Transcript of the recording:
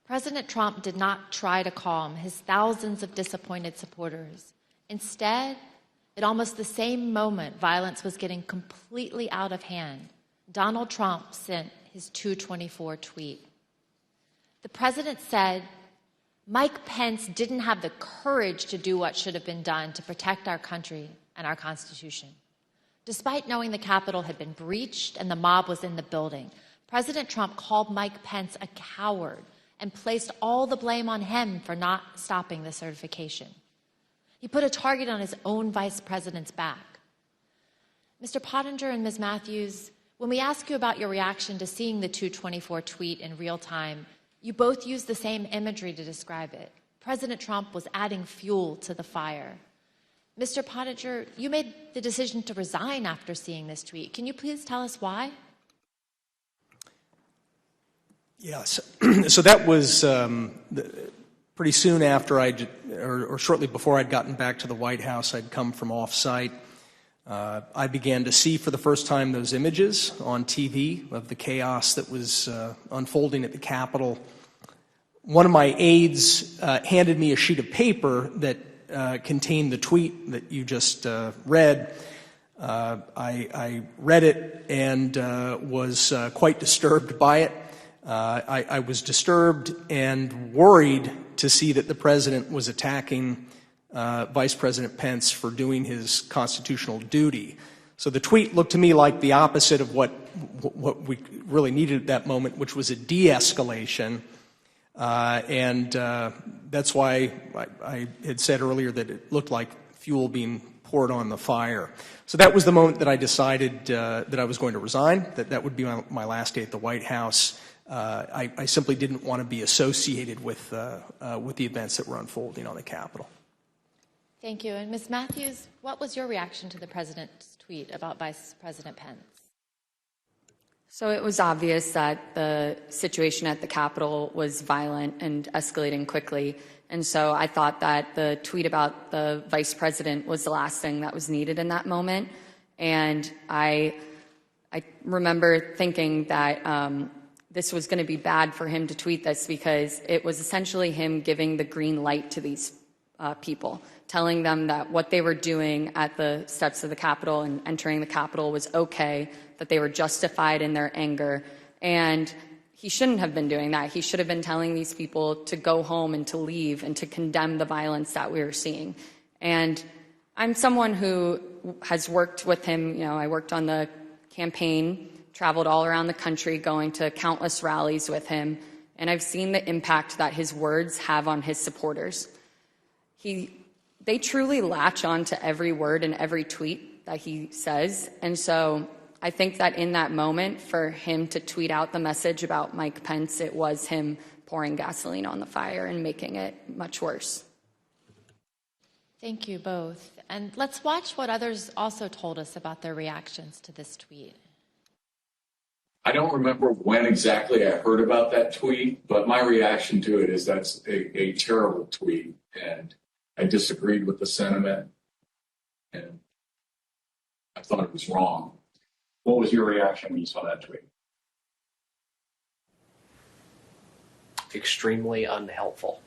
President Trump did not try to calm his thousands of disappointed supporters. Instead, at almost the same moment violence was getting completely out of hand, Donald Trump sent his 224 tweet. The president said, Mike Pence didn't have the courage to do what should have been done to protect our country and our Constitution. Despite knowing the Capitol had been breached and the mob was in the building, President Trump called Mike Pence a coward and placed all the blame on him for not stopping the certification. He put a target on his own vice president's back. Mr. Pottinger and Ms. Matthews, when we ask you about your reaction to seeing the 224 tweet in real time, you both used the same imagery to describe it. President Trump was adding fuel to the fire. Mr. Pottinger, you made the decision to resign after seeing this tweet. Can you please tell us why? Yes. So that was pretty soon after or shortly before I'd gotten back to the White House. I'd come from off-site. I began to see for the first time those images on TV of the chaos that was unfolding at the Capitol. One of my aides handed me a sheet of paper that contained the tweet that you just read. I read it and was quite disturbed by it. I was disturbed and worried to see that the president was attacking Vice President Pence for doing his constitutional duty. So the tweet looked to me like the opposite of what we really needed at that moment, which was a de-escalation. And that's why I had said earlier that it looked like fuel being poured on the fire. So that was the moment that I decided that I was going to resign, that would be my last day at the White House. I simply didn't want to be associated with the events that were unfolding on the Capitol. Thank you. And Ms. Matthews, what was your reaction to the president's tweet about Vice President Pence? So it was obvious that the situation at the Capitol was violent and escalating quickly. And so I thought that the tweet about the vice president was the last thing that was needed in that moment. And I remember thinking that this was going to be bad for him to tweet this because it was essentially him giving the green light to these people, telling them that what they were doing at the steps of the Capitol and entering the Capitol was okay, that they were justified in their anger. And he shouldn't have been doing that. He should have been telling these people to go home and to leave and to condemn the violence that we were seeing. And I'm someone who has worked with him. I worked on the campaign, traveled all around the country, going to countless rallies with him, and I've seen the impact that his words have on his supporters. They truly latch on to every word and every tweet that he says, and so I think that in that moment, for him to tweet out the message about Mike Pence, it was him pouring gasoline on the fire and making it much worse. Thank you both. And let's watch what others also told us about their reactions to this tweet. I don't remember when exactly I heard about that tweet, but my reaction to it is that's a terrible tweet, and I disagreed with the sentiment, and I thought it was wrong. What was your reaction when you saw that tweet? Extremely unhelpful.